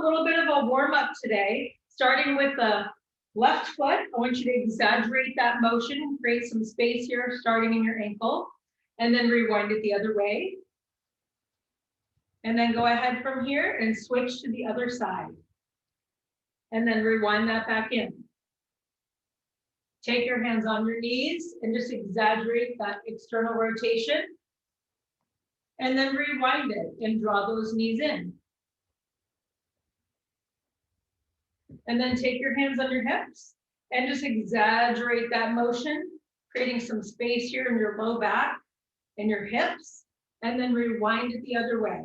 little bit of a warm up today, starting with the left foot. I want you to exaggerate that motion and create some space here, starting in your ankle, and then rewind it the other way. And then go ahead from here and switch to the other side. And then rewind that back in. Take your hands on your knees and just exaggerate that external rotation. And then rewind it and draw those knees in. And then take your hands on your hips and just exaggerate that motion, creating some space here in your low back and your hips, and then rewind it the other way.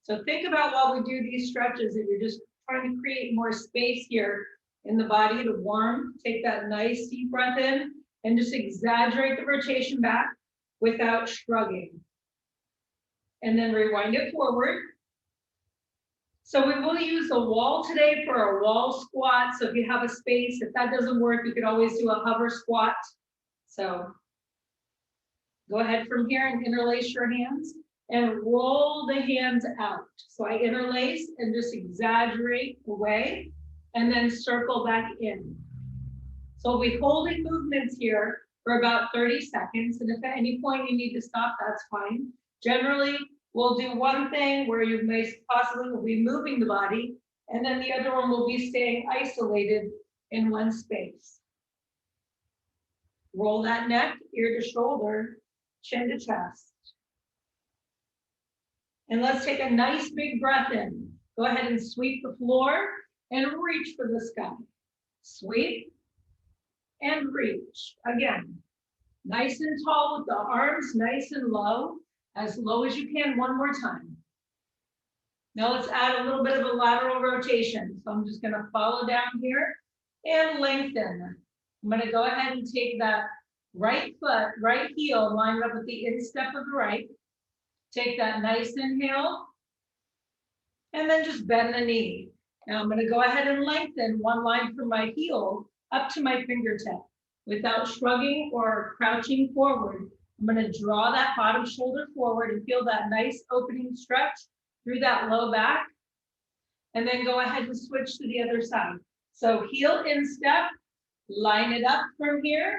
So think about while we do these stretches that you're just trying to create more space here in the body to warm. Take that nice deep breath in and just exaggerate the rotation back without shrugging. And then rewind it forward. So we will use a wall today for a wall squat. So if you have a space, if that doesn't work, you could always do a hover squat. So go ahead from here and interlace your hands and roll the hands out. So I interlace and just exaggerate away and then circle back in. So we'll be holding movements here for about 30 seconds. And if at any point you need to stop, that's fine. Generally, we'll do one thing where you may possibly will be moving the body, and then the other one will be staying isolated in one space. Roll that neck, ear to shoulder, chin to chest. And let's take a nice big breath in. Go ahead and sweep the floor and reach for the sky. Sweep and reach. Again, nice and tall with the arms, nice and low as you can. One more time. Now let's add a little bit of a lateral rotation. So I'm just going to follow down here and lengthen. I'm going to go ahead and take that right foot, right heel, line up with the instep of the right. Take that nice inhale, and then just bend the knee. Now I'm going to go ahead and lengthen one line from my heel up to my fingertip. Without shrugging or crouching forward, I'm going to draw that bottom shoulder forward and feel that nice opening stretch through that low back. And then go ahead and switch to the other side. So heel instep, line it up from here.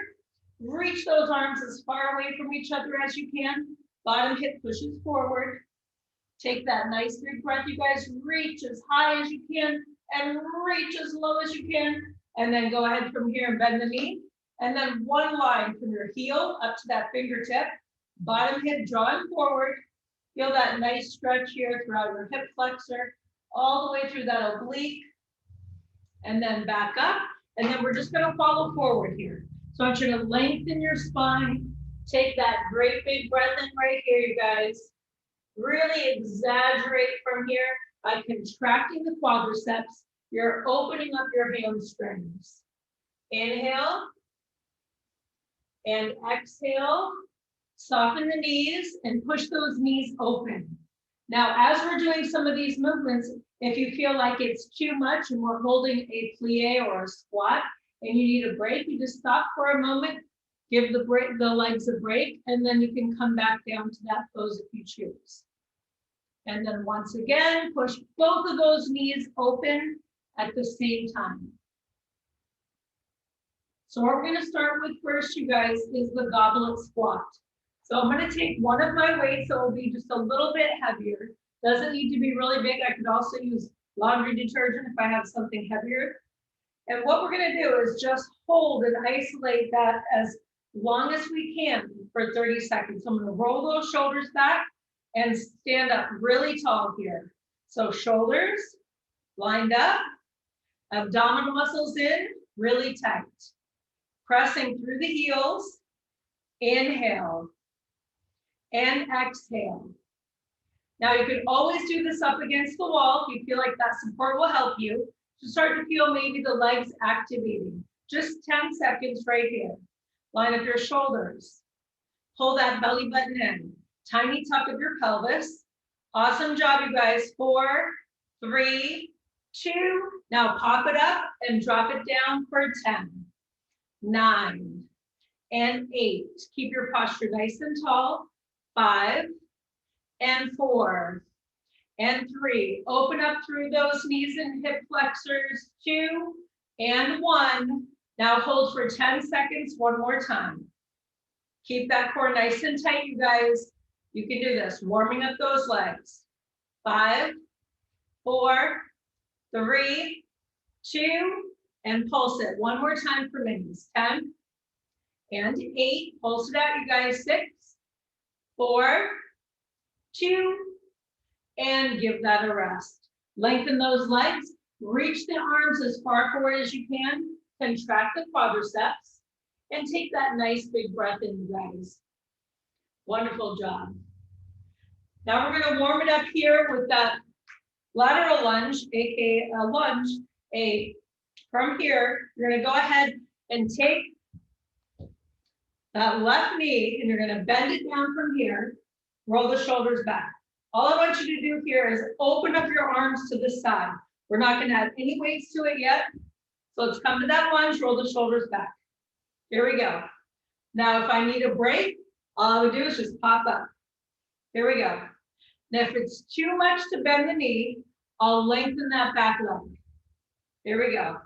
Reach those arms as far away from each other as you can. Bottom hip pushes forward. Take that nice big breath, you guys. Reach as high as you can and reach as low as you can. And then go ahead from here and bend the knee. And then one line from your heel up to that fingertip. Bottom hip drawing forward. Feel that nice stretch here throughout your hip flexor, all the way through that oblique. And then back up. And then we're just going to follow forward here. So I want you to lengthen your spine. Take that great big breath in right here, you guys. Really exaggerate from here by contracting the quadriceps. You're opening up your hamstrings. Inhale and exhale. Soften the knees and push those knees open. Now, as we're doing some of these movements, if you feel like it's too much and we're holding a plie or a squat and you need a break, you just stop for a moment, give the legs a break, and then you can come back down to that pose if you choose. And then once again, push both of those knees open at the same time. So what we're going to start with first, you guys, is the goblet squat. So I'm going to take one of my weights, so it will be just a little bit heavier. Doesn't need to be really big. I could also use laundry detergent if I have something heavier. And what we're going to do is just hold and isolate that as long as we can for 30 seconds. So I'm going to roll those shoulders back and stand up really tall here. So shoulders lined up, abdominal muscles in, really tight. Pressing through the heels, inhale and exhale. Now you can always do this up against the wall if you feel like that support will help you. To start to feel maybe the legs activating. Just 10 seconds right here. Line up your shoulders. Pull that belly button in. Tiny tuck of your pelvis. Awesome job, you guys. 4, 3, 2. Now pop it up and drop it down for 10, 9, and 8. Keep your posture nice and tall. 5, and 4, and 3. Open up through those knees and hip flexors. 2 and 1. Now hold for 10 seconds one more time. Keep that core nice and tight, you guys. You can do this, warming up those legs. 5, 4, 3, 2, and pulse it. One more time for minis. 10 and 8. Pulse it out, you guys. 6, 4, 2, and give that a rest. Lengthen those legs. Reach the arms as far forward as you can. Contract the quadriceps. And take that nice big breath in, you guys. Wonderful job. Now we're going to warm it up here with that lateral lunge, aka a lunge. From here, you're going to go ahead and take that left knee and you're going to bend it down from here. Roll the shoulders back. All I want you to do here is open up your arms to the side. We're not going to add any weights to it yet. So let's come to that lunge, roll the shoulders back. Here we go. Now, if I need a break, all I would do is just pop up. Here we go. Now, if it's too much to bend the knee, I'll lengthen that back leg. Here we go.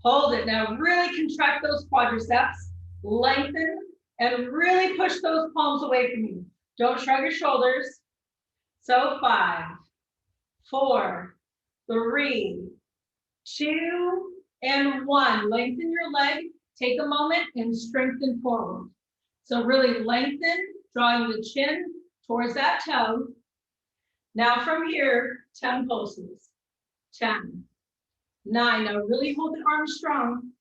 Hold it. Now, really contract those quadriceps, lengthen, and really push those palms away from you. Don't shrug your shoulders. So 5, 4, 3, 2, and 1. Lengthen your leg. Take a moment and strengthen forward. So really lengthen, drawing the chin towards that toe. Now from here, 10 pulses. 10, 9. Now really hold the arms strong.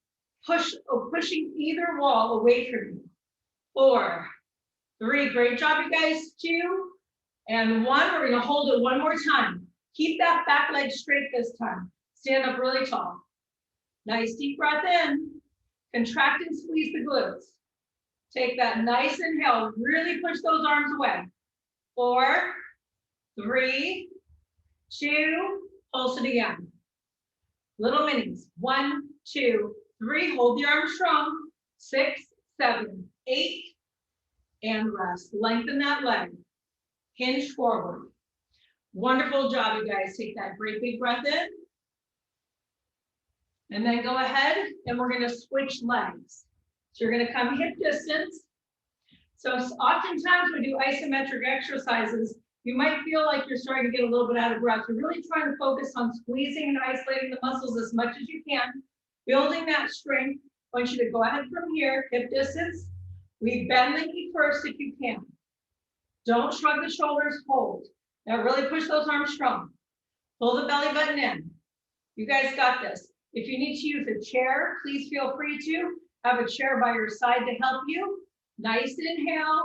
Pushing either wall away from you. 4, 3. Great job, you guys. 2, and 1. We're going to hold it one more time. Keep that back leg straight this time. Stand up really tall. Nice deep breath in. Contract and squeeze the glutes. Take that nice inhale. Really push those arms away. 4, 3, 2. Pulse it again. Little minis. 1, 2, 3. Hold the arms strong. 6, 7, 8. And rest. Lengthen that leg. Hinge forward. Wonderful job, you guys. Take that great big breath in. And then go ahead and we're going to switch legs. So you're going to come hip distance. So oftentimes when we do isometric exercises, you might feel like you're starting to get a little bit out of breath. You're really trying to focus on squeezing and isolating the muscles as much as you can, building that strength. I want you to go ahead from here, hip distance. We bend the knee first if you can. Don't shrug the shoulders, hold. Now really push those arms strong. Pull the belly button in. You guys got this. If you need to use a chair, please feel free to have a chair by your side to help you. Nice inhale,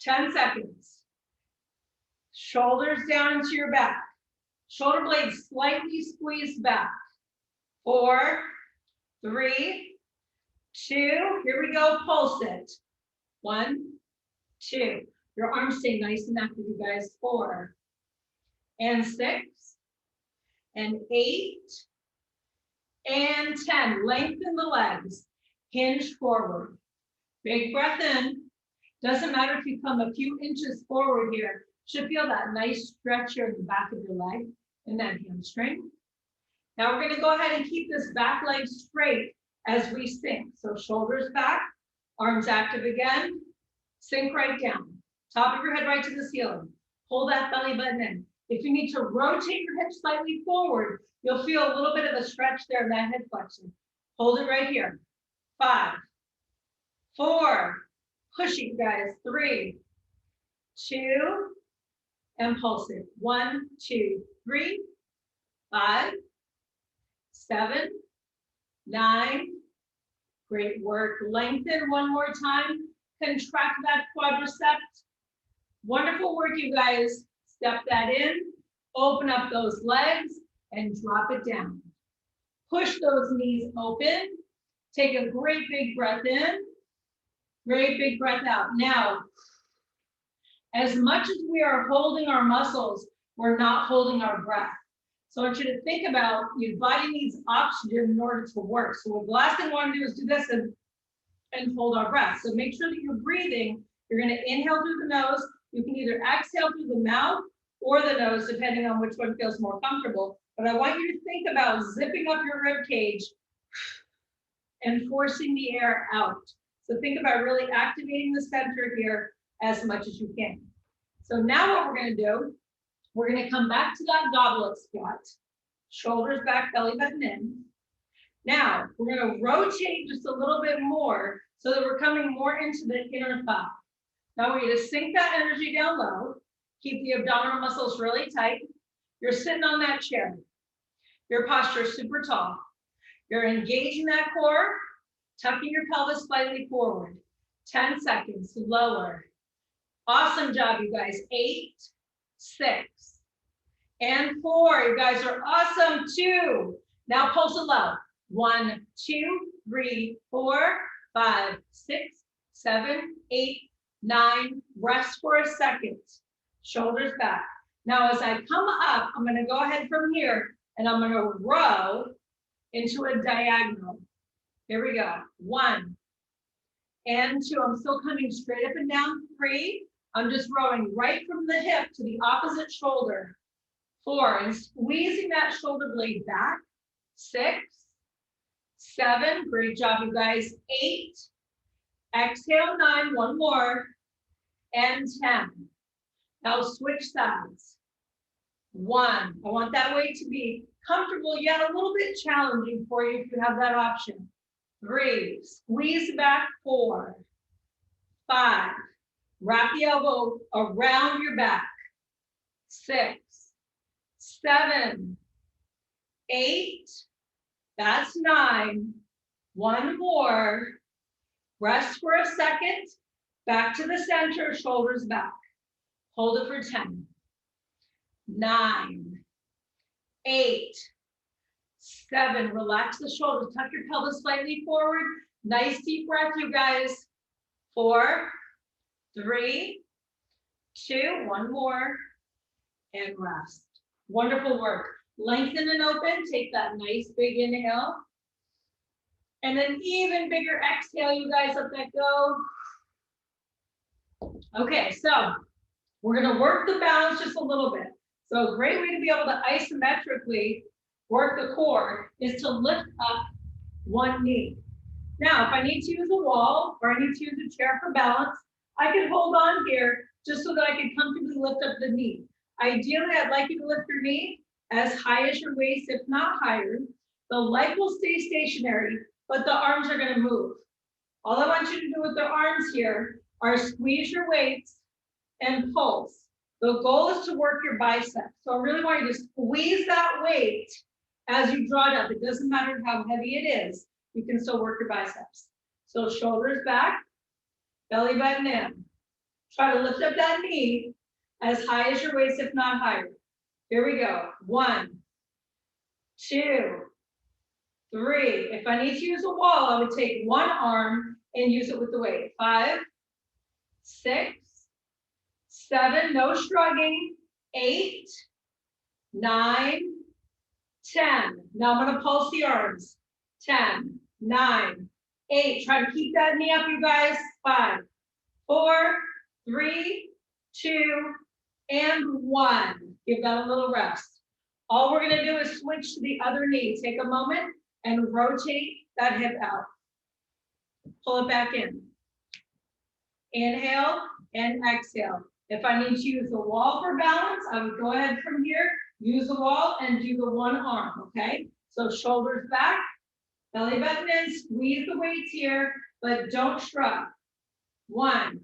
10 seconds. Shoulders down into your back. Shoulder blades slightly squeezed back. 4, 3, 2. Here we go, pulse it. 1, 2. Your arms stay nice and active, you guys. 4, and 6, and 8, and 10. Lengthen the legs. Hinge forward. Big breath in. Doesn't matter if you come a few inches forward here. Should feel that nice stretch here in the back of your leg and that hamstring. Now we're going to go ahead and keep this back leg straight as we sink. So shoulders back, arms active again. Sink right down. Top of your head right to the ceiling. Hold that belly button in. If you need to rotate your hips slightly forward, you'll feel a little bit of a stretch there in that hip flexion. Hold it right here. 5, 4, pushing guys. 3, 2, and pulse it. 1, 2, 3, 5, 7, 9. Great work. Lengthen one more time. Contract that quadriceps. Wonderful work, you guys. Step that in. Open up those legs and drop it down. Push those knees open. Take a great big breath in. Great big breath out. Now, as much as we are holding our muscles, we're not holding our breath. So I want you to think about your body needs oxygen in order to work. So the last thing we want to do is do this and hold our breath. So make sure that you're breathing. You're going to inhale through the nose. You can either exhale through the mouth or the nose, depending on which one feels more comfortable. But I want you to think about zipping up your rib cage and forcing the air out. So think about really activating the center here as much as you can. So now what we're gonna do, we're gonna come back to that goblet squat, shoulders back, belly button in. Now, we're gonna rotate just a little bit more so that we're coming more into the inner thigh. Now we're gonna sink that energy down low, keep the abdominal muscles really tight. You're sitting on that chair. Your posture is super tall. You're engaging that core, tucking your pelvis slightly forward. 10 seconds, lower. Awesome job, you guys. 8, 6, and 4. You guys are awesome. 2. Now pulse it low. 1, 2, 3, 4, 5, 6, 7, 8, 9. Rest for a second. Shoulders back. Now, as I come up, I'm going to go ahead from here and I'm going to row into a diagonal. Here we go. 1 and 2. I'm still coming straight up and down. 3. I'm just rowing right from the hip to the opposite shoulder. 4 and squeezing that shoulder blade back. 6, 7. Great job, you guys. 8. Exhale, 9. One more. And 10. Now switch sides. 1. I want that weight to be comfortable yet a little bit challenging for you if you have that option. 3. Squeeze back. 4. 5. Wrap the elbow around your back. 6. 7. 8. That's 9. One more. Rest for a second. Back to the center, shoulders back. Hold it for 10. 9. 8. 7. Relax the shoulders. Tuck your pelvis slightly forward. Nice deep breath, you guys. 4, 3, 2. One more. And rest. Wonderful work. Lengthen and open. Take that nice big inhale. And then even bigger exhale, you guys. Let that go. Okay, so we're going to work the balance just a little bit. So a great way to be able to isometrically work the core is to lift up one knee. Now, if I need to use a wall or I need to use a chair for balance, I can hold on here just so that I can comfortably lift up the knee. Ideally, I'd like you to lift your knee as high as your waist, if not higher. The leg will stay stationary, but the arms are going to move. All I want you to do with the arms here are squeeze your weights and pulse. The goal is to work your biceps. So I really want you to squeeze that weight as you draw it up. It doesn't matter how heavy it is. You can still work your biceps. So shoulders back, belly button in. Try to lift up that knee as high as your waist, if not higher. Here we go. 1, 2, 3. If I need to use a wall, I would take one arm and use it with the weight. 5, 6, 7. No shrugging. 8, 9, 10. Now I'm going to pulse the arms. 10, 9, 8. Try to keep that knee up, you guys. 5, 4, 3, 2, and 1. Give that a little rest. All we're going to do is switch to the other knee. Take a moment and rotate that hip out. Pull it back in. Inhale and exhale. If I need to use the wall for balance, I would go ahead from here, use the wall and do the one arm, okay? So shoulders back, belly button in, squeeze the weights here, but don't shrug. 1,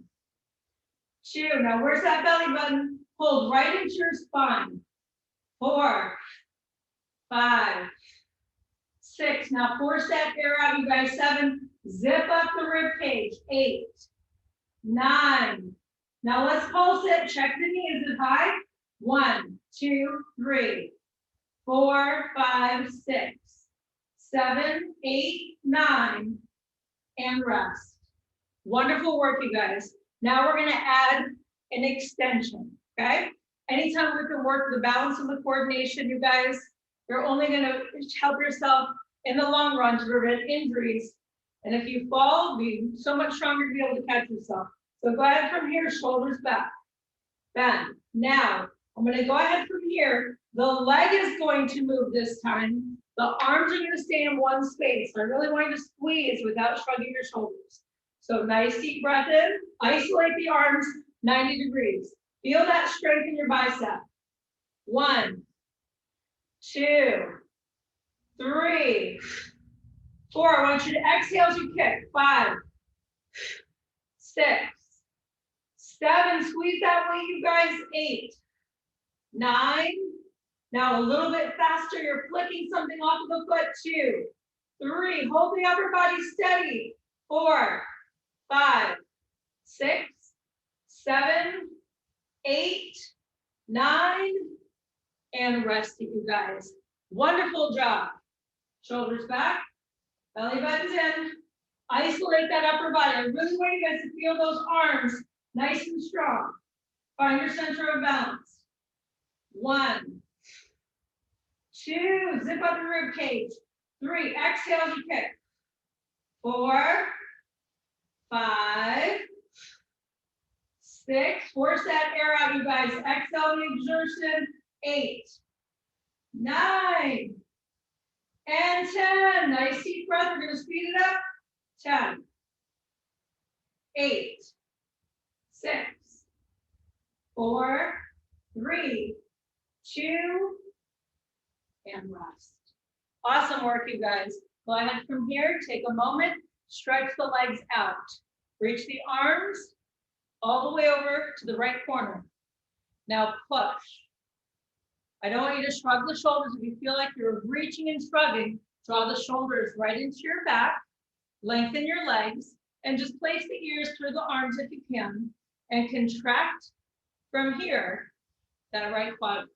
2. Now where's that belly button? Hold right into your spine. 4, 5, 6. Now force that air out, you guys. 7. Zip up the rib cage. 8, 9. Now let's pulse it. Check the knee. Is it high? 1, 2, 3, 4, 5, 6, 7, 8, 9, and rest. Wonderful work, you guys. Now we're going to add an extension. Okay. Anytime we can work the balance and the coordination, you guys, you're only going to help yourself in the long run to prevent injuries. And if you fall, be so much stronger to be able to catch yourself. So go ahead from here, shoulders back. Bend. Now, I'm going to go ahead from here. The leg is going to move this time. The arms are going to stay in one space. I really want you to squeeze without shrugging your shoulders. So nice deep breath in. Isolate the arms 90 degrees. Feel that strength in your bicep. 1, 2, 3, 4. I want you to exhale as you kick. 5, 6, 7. Squeeze that weight, you guys. 8, 9. Now a little bit faster. You're flicking something off of the foot. 2, 3. Hold the upper body steady. 4, 5, 6, 7, 8, 9, and rest it, you guys. Wonderful job. Shoulders back, belly buttons in. Isolate that upper body. I really want you guys to feel those arms nice and strong. Find your center of balance. 1, 2, zip up the rib cage. 3, exhale as you kick. 4, 5, 6, force that air out, you guys. Exhale the exertion. 8, 9, and 10. Nice deep breath. We're going to speed it up. 10, 8, 6, 4, 3, 2, and rest. Awesome work, you guys. Go ahead from here. Take a moment. Stretch the legs out. Reach the arms all the way over to the right corner. Now push. I don't want you to shrug the shoulders. If you feel like you're reaching and shrugging, draw the shoulders right into your back, lengthen your legs, and just place the ears through the arms if you can, and contract from here, that right quad.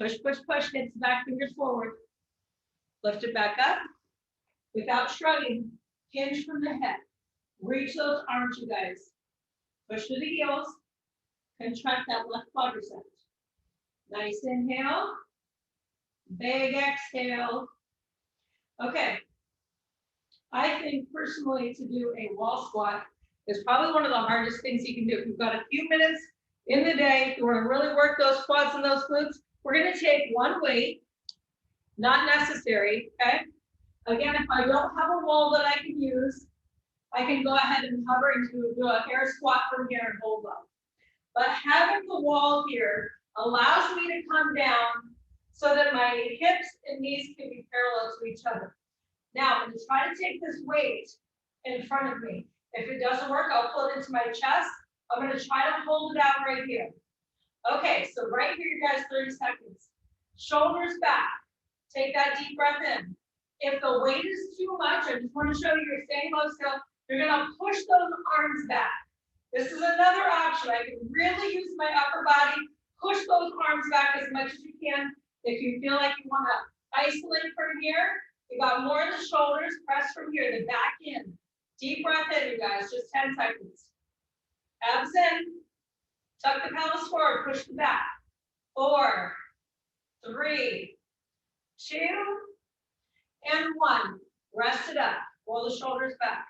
Push, push, push, hips back, fingers forward. Lift it back up without shrugging. Hinge from the head. Reach those arms, you guys. Push to the heels. Contract that left quadricep. Nice inhale. Big exhale. Okay. I think personally to do a wall squat is probably one of the hardest things you can do. If you've got a few minutes in the day, if you want to really work those quads and those glutes, we're going to take one weight, not necessary, okay? Again, if I don't have a wall that I can use, I can go ahead and hover and do a air squat from here and hold up. But having the wall here allows me to come down so that my hips and knees can be parallel to each other. Now, I'm going to try to take this weight in front of me. If it doesn't work, I'll pull it into my chest. I'm going to try to hold it out right here. Okay, so right here, you guys, 30 seconds. Shoulders back. Take that deep breath in. If the weight is too much, I just want to show you you're staying low still. You're going to push those arms back. This is another option. I can really use my upper body. Push those arms back as much as you can. If you feel like you want to isolate from here, you got more in the shoulders. Press from here, the back in. Deep breath in, you guys. Just 10 seconds. Abs in. Tuck the pelvis forward. Push the back. 4, 3, 2, and 1. Rest it up. Roll the shoulders back.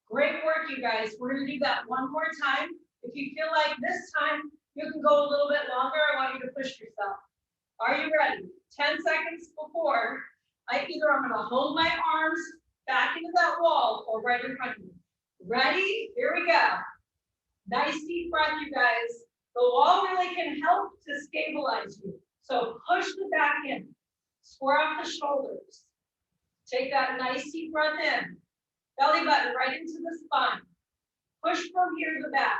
Great work, you guys. We're going to do that one more time. If you feel like this time you can go a little bit longer, I want you to push yourself. Are you ready? 10 seconds before, I'm going to hold my arms back into that wall or right in front of me. Ready? Here we go. Nice deep breath, you guys. The wall really can help to stabilize you. So push the back in. Square off the shoulders. Take that nice deep breath in. Belly button right into the spine. Push from here to the back.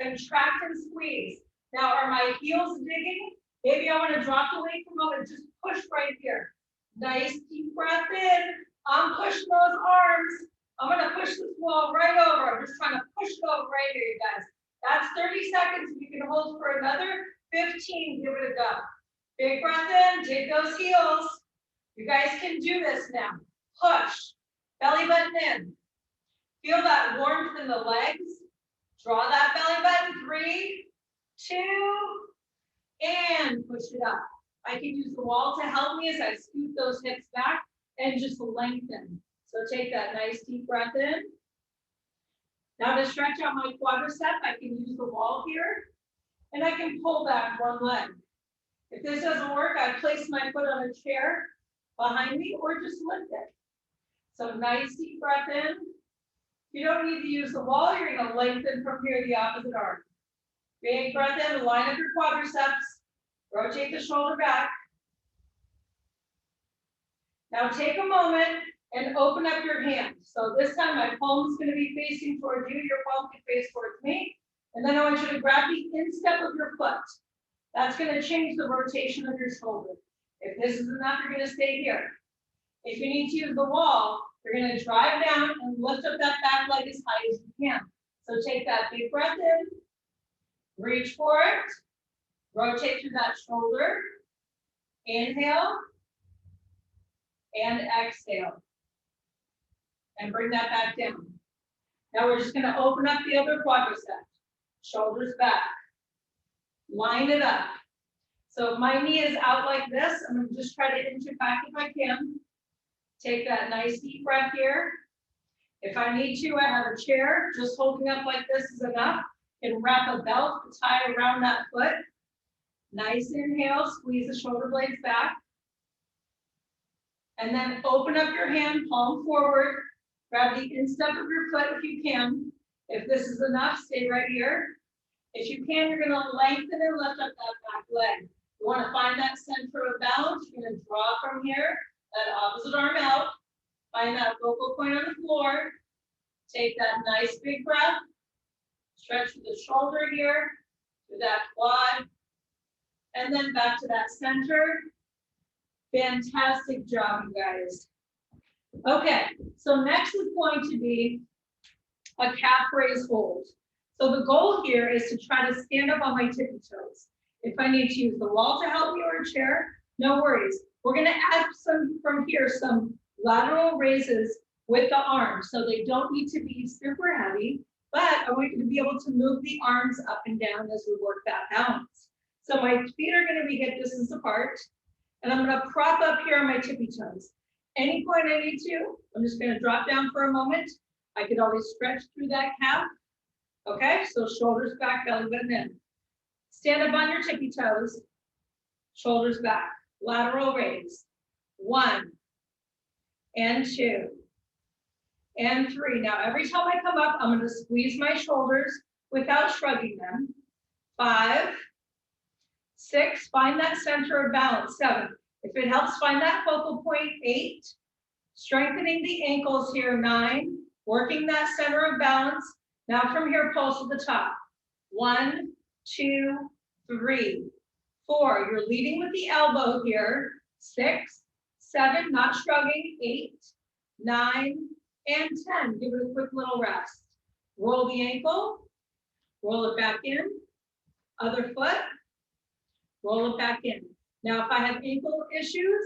Contract and squeeze. Now, are my heels digging? Maybe I want to drop the weight for a moment. Just push right here. Nice deep breath in. I'm pushing those arms. I'm going to push this wall right over. I'm just trying to push it over right here, you guys. That's 30 seconds. You can hold for another 15. Give it a go. Big breath in. Dig those heels. You guys can do this now. Push. Belly button in. Feel that warmth in the legs. Draw that belly button. 3, 2, and push it up. I can use the wall to help me as I scoot those hips back and just lengthen. So take that nice deep breath in. Now to stretch out my quadricep, I can use the wall here. and I can pull back one leg. If this doesn't work, I place my foot on a chair behind me or just lift it. So nice deep breath in. You don't need to use the wall. You're going to lengthen from here the opposite arm. Big breath in, line up your quadriceps. Rotate the shoulder back. Now take a moment and open up your hands. So this time my palm is going to be facing towards you. Your palm can face towards me. And then I want you to grab the instep of your foot. That's going to change the rotation of your shoulder. If this is enough, you're going to stay here. If you need to use the wall, you're going to drive down and lift up that back leg as high as you can. So take that big breath in, reach for it, rotate through that shoulder, inhale, and exhale. And bring that back down. Now we're just going to open up the other quadricep. Shoulders back. Line it up. So if my knee is out like this, I'm going to just try to inch it back if I can. Take that nice deep breath here. If I need to, I have a chair. Just holding up like this is enough. You can wrap a belt to tie around that foot. Nice inhale, squeeze the shoulder blades back. And then open up your hand, palm forward. Grab the instep of your foot if you can. If this is enough, stay right here. If you can, you're going to lengthen and lift up that back leg. You want to find that center of balance. You're going to draw from here, that opposite arm out. Find that focal point on the floor. Take that nice big breath. Stretch through the shoulder here, through that quad. And then back to that center. Fantastic job, you guys. Okay, so next is going to be a calf raise hold. So the goal here is to try to stand up on my tippy toes. If I need to use the wall to help me or a chair, no worries. We're going to add some from here, some lateral raises with the arms. So they don't need to be super heavy, but I want you to be able to move the arms up and down as we work that balance. So my feet are going to be hip distance apart, and I'm going to prop up here on my tippy toes. Any point I need to, I'm just going to drop down for a moment. I could always stretch through that calf. Okay, so shoulders back, belly button in. Stand up on your tippy toes, shoulders back, lateral raise. 1 and 2 and 3. Now, every time I come up, I'm going to squeeze my shoulders without shrugging them. 5, 6, find that center of balance. 7, if it helps, find that focal point. 8, strengthening the ankles here. 9, working that center of balance. Now from here, pulse at the top. 1, 2, 3, 4. You're leading with the elbow here. 6, 7, not shrugging. 8, 9, and 10. Give it a quick little rest. Roll the ankle. Roll it back in. Other foot. Roll it back in. Now, if I have ankle issues,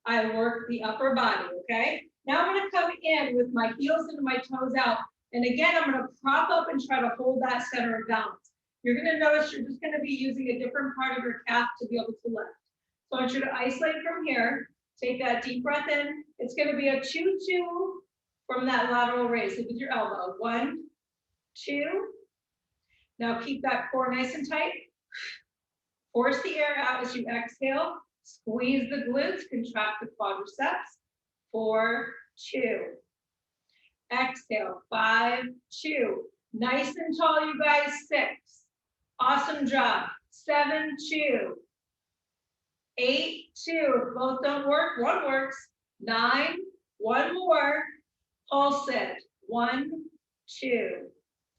I work the upper body, okay? Now I'm going to come in with my heels into my toes out. And again, I'm going to prop up and try to hold that center of balance. You're going to notice you're just going to be using a different part of your calf to be able to lift. So I want you to isolate from here. Take that deep breath in. It's going to be a 2-2 from that lateral raise. Look with your elbow. 1, 2. Now keep that core nice and tight. Force the air out as you exhale. Squeeze the glutes, contract the quadriceps. 4, 2. Exhale, 5, 2. Nice and tall, you guys. 6. Awesome job. 7, 2. 8, 2. If both don't work, one works. 9, one more. Pulse it. 1, 2,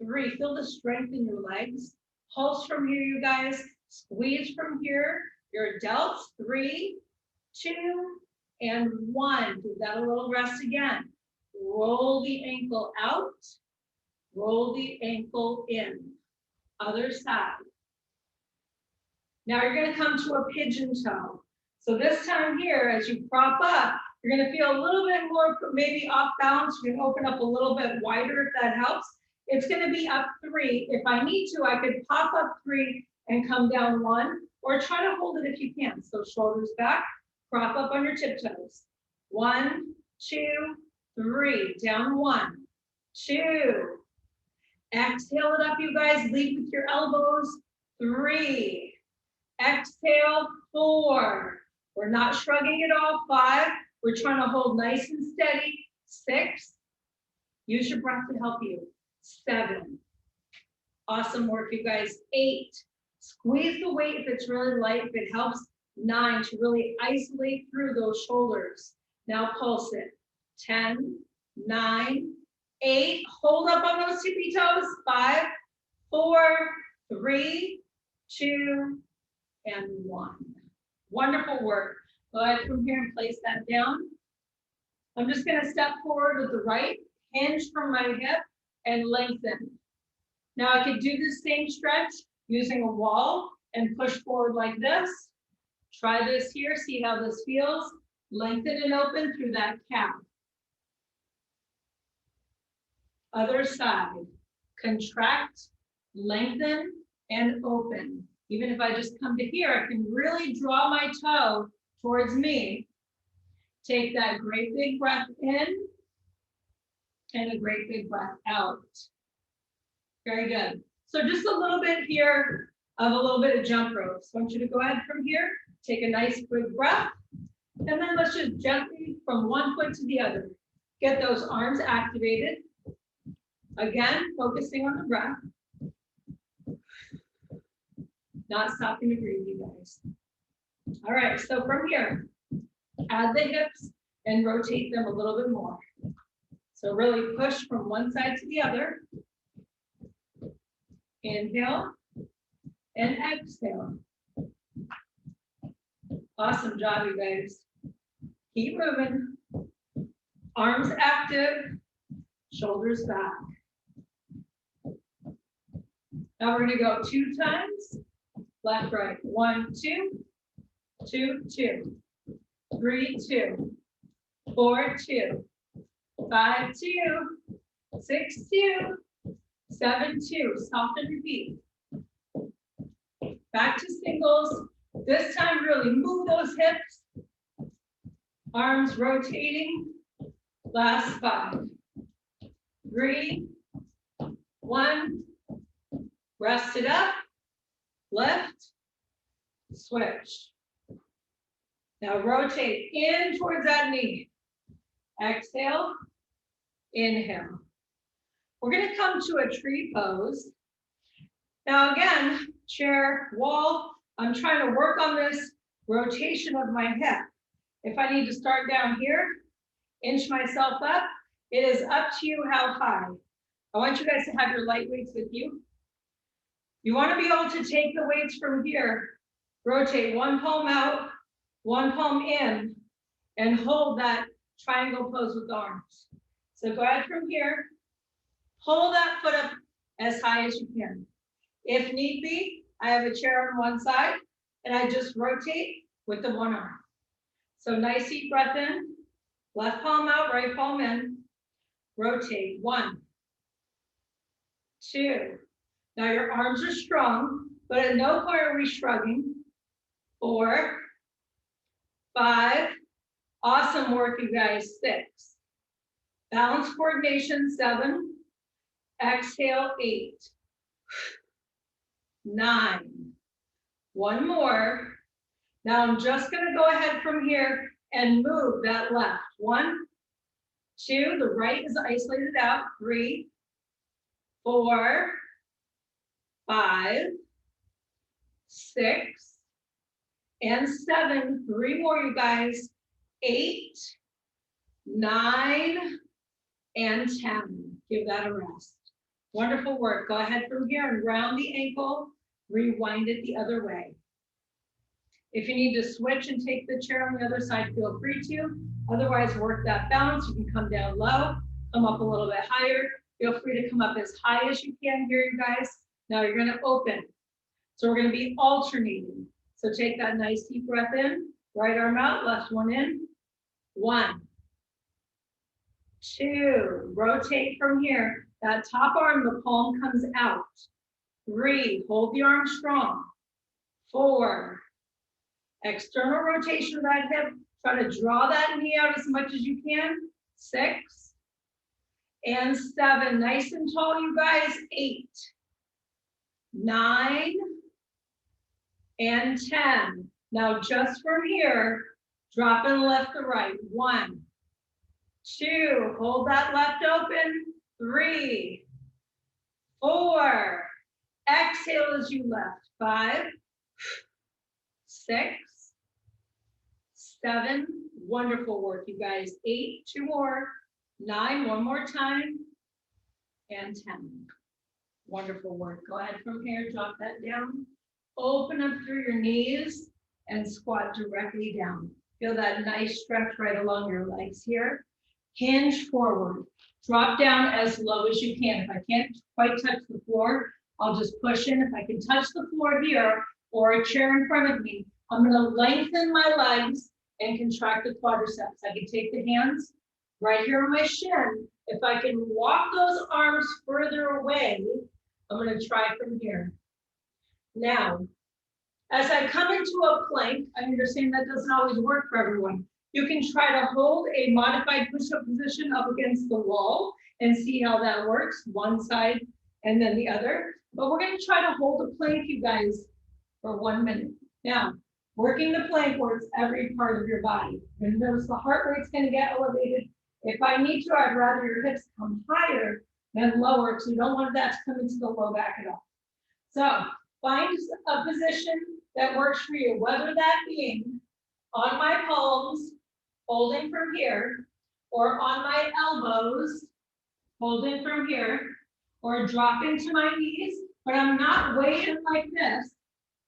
3. Feel the strength in your legs. Pulse from here, you guys. Squeeze from here. Your delts. 3, 2, and 1. Give that a little rest again. Roll the ankle out. Roll the ankle in. Other side. Now you're going to come to a pigeon toe. So this time here, as you prop up, you're going to feel a little bit more maybe off balance. You can open up a little bit wider if that helps. It's going to be up 3. If I need to, I could pop up 3 and come down 1, or try to hold it if you can. So shoulders back, prop up on your tiptoes. 1, 2, 3, down 1, 2. Exhale it up, you guys. Lead with your elbows. 3. Exhale, 4. We're not shrugging it off. 5. We're trying to hold nice and steady. 6. Use your breath to help you. 7. Awesome work, you guys. 8. Squeeze the weight if it's really light, if it helps. 9, to really isolate through those shoulders. Now pulse it. 10, 9, 8. Hold up on those tippy toes. 5, 4, 3, 2, and 1. Wonderful work. Go ahead from here and place that down. I'm just going to step forward with the right, hinge from my hip, and lengthen. Now I could do the same stretch using a wall and push forward like this. Try this here, see how this feels. Lengthen and open through that calf. Other side. Contract, lengthen, and open. Even if I just come to here, I can really draw my toe towards me. Take that great big breath in and a great big breath out. Very good. So just a little bit here of a little bit of jump ropes. I want you to go ahead from here, take a nice big breath, and then let's just gently from one foot to the other. Get those arms activated. Again, focusing on the breath. Not stopping to breathe, you guys. All right, so from here, add the hips and rotate them a little bit more. So really push from one side to the other. Inhale and exhale. Awesome job, you guys. Keep moving. Arms active, shoulders back. Now we're going to go 2 times. Left, right. 1, 2, 2, 2, 3, 2, 4, 2, 5, 2, 6, 2, 7, 2. Stop and repeat. Back to singles. This time, really move those hips. Arms rotating. Last 5, 3, 1. Rest it up. Lift. Switch. Now rotate in towards that knee. Exhale. Inhale. We're going to come to a tree pose. Now again, chair, wall. I'm trying to work on this rotation of my hip. If I need to start down here, inch myself up, it is up to you how high. I want you guys to have your light weights with you. You want to be able to take the weights from here, rotate one palm out, one palm in, and hold that triangle pose with the arms. So go ahead from here, pull that foot up as high as you can. If need be, I have a chair on one side, and I just rotate with the one arm. So nice deep breath in, left palm out, right palm in, rotate. 1, 2. Now your arms are strong, but at no point are we shrugging. 4, 5. Awesome work, you guys. 6. Balance coordination. 7. Exhale. 8. 9. One more. Now I'm just going to go ahead from here and move that left. 1, 2. The right is isolated out. 3, 4, 5, 6, and 7. 3 more, you guys. 8, 9, and 10. Give that a rest. Wonderful work. Go ahead from here and round the ankle. Rewind it the other way. If you need to switch and take the chair on the other side, feel free to. Otherwise, work that balance. You can come down low, come up a little bit higher. Feel free to come up as high as you can here, you guys. Now you're going to open. So we're going to be alternating. So take that nice deep breath in, right arm out, left one in. 1, 2, rotate from here. That top arm, the palm comes out. 3, hold the arm strong. 4, external rotation of that hip. Try to draw that knee out as much as you can. 6, and 7. Nice and tall, you guys. 8, 9, and 10. Now just from here, drop in left to right. 1, 2, hold that left open. 3, 4, exhale as you lift. 5, 6, 7, wonderful work, you guys. 8, 2 more. 9, one more time. And 10. Wonderful work. Go ahead from here, drop that down. Open up through your knees and squat directly down. Feel that nice stretch right along your legs here. Hinge forward. Drop down as low as you can. If I can't quite touch the floor, I'll just push in. If I can touch the floor here or a chair in front of me, I'm going to lengthen my legs and contract the quadriceps. I can take the hands right here on my shin. If I can walk those arms further away, I'm going to try from here. Now, as I come into a plank, I understand that doesn't always work for everyone. You can try to hold a modified push-up position up against the wall and see how that works, one side and then the other. But we're going to try to hold a plank, you guys, for 1 minute. Now, working the plank works every part of your body. And notice the heart rate's going to get elevated. If I need to, I'd rather your hips come higher than lower, because you don't want that to come into the low back at all. So find a position that works for you, whether that being on my palms, holding from here, or on my elbows, holding from here, or dropping to my knees, but I'm not weighted like this.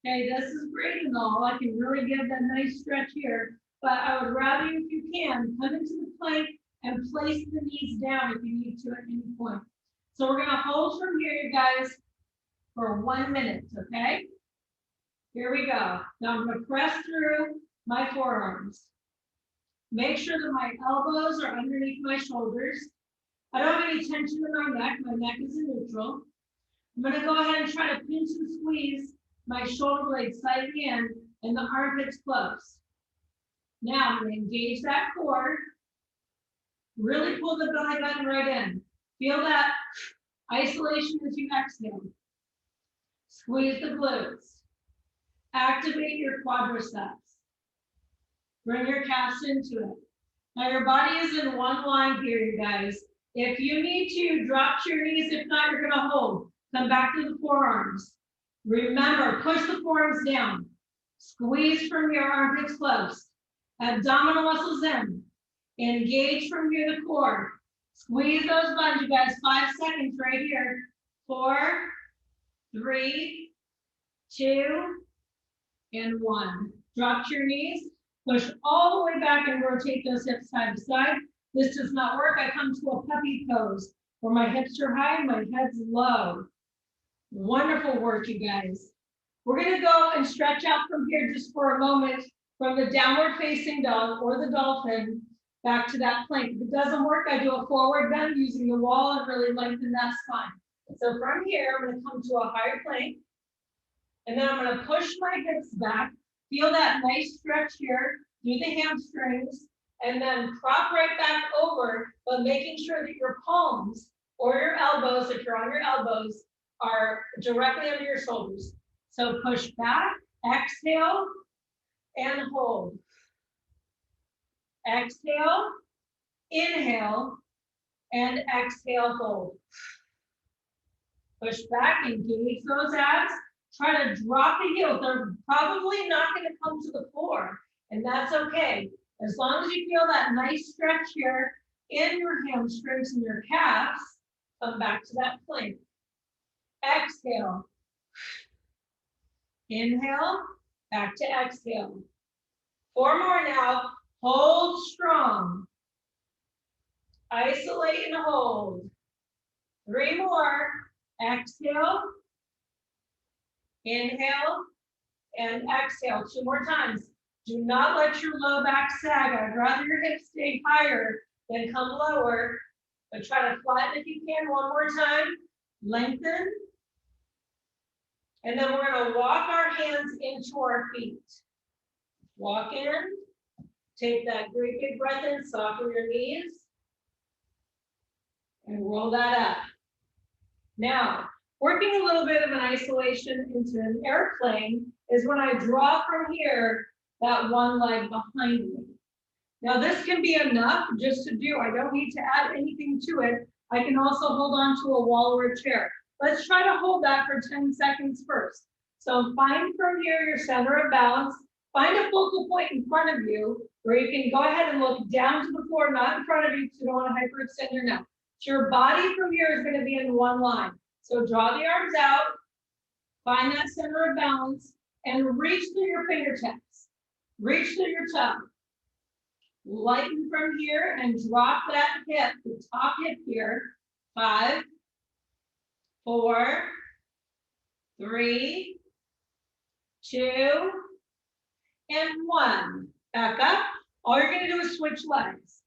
Okay, this is great and all. I can really give that nice stretch here, but I would rather, if you can, come into the plank and place the knees down if you need to at any point. So we're gonna hold from here, you guys, for 1 minute, okay? Here we go. Now I'm gonna press through my forearms. Make sure that my elbows are underneath my shoulders. I don't have any tension in my neck. My neck is in neutral. I'm gonna go ahead and try to pinch and squeeze my shoulder blades slightly in and the armpits close. Now I'm gonna engage that core. Really pull the belly button right in. Feel that isolation as you exhale. Squeeze the glutes. Activate your quadriceps. Bring your calves into it. Now your body is in one line here, you guys. If you need to, drop to your knees. If not, you're gonna hold. Come back to the forearms. Remember, push the forearms down. Squeeze from your armpits close. Abdominal muscles in. Engage from here, the core. Squeeze those buns, you guys. 5 seconds right here. 4, 3, 2, and 1. Drop to your knees. Push all the way back and rotate those hips side to side. This does not work. I come to a puppy pose where my hips are high, my head's low. Wonderful work, you guys. We're going to go and stretch out from here just for a moment from the downward facing dog or the dolphin back to that plank. If it doesn't work, I do a forward bend using the wall and really lengthen that spine. So from here, I'm going to come to a higher plank. And then I'm going to push my hips back. Feel that nice stretch here through the hamstrings. And then prop right back over, but making sure that your palms or your elbows, if you're on your elbows, are directly under your shoulders. So push back, exhale, and hold. Exhale, inhale, and exhale, hold. Push back, engage those abs. Try to drop the heels. They're probably not going to come to the floor, and that's okay. As long as you feel that nice stretch here in your hamstrings and your calves, come back to that plank. Exhale. Inhale, back to exhale. 4 more now. Hold strong. Isolate and hold. 3 more. Exhale. Inhale and exhale. 2 more times. Do not let your low back sag. I'd rather your hips stay higher than come lower. But try to flatten if you can. 1 more time. Lengthen. And then we're going to walk our hands into our feet. Walk in. Take that great big breath in. Soften your knees. And roll that up. Now, working a little bit of an isolation into an airplane, is when I draw from here, that one leg behind me. Now this can be enough just to do. I don't need to add anything to it. I can also hold on to a wall or a chair. Let's try to hold that for 10 seconds first. So find from here your center of balance. Find a focal point in front of you where you can go ahead and look down to the floor, not in front of you, because you don't want to hyperextend your neck. So your body from here is going to be in one line. So draw the arms out, find that center of balance, and reach through your fingertips. Reach through your toe. Lighten from here and drop that hip, the top hip here. 5, 4, 3, 2, and 1. Back up. All you're going to do is switch legs.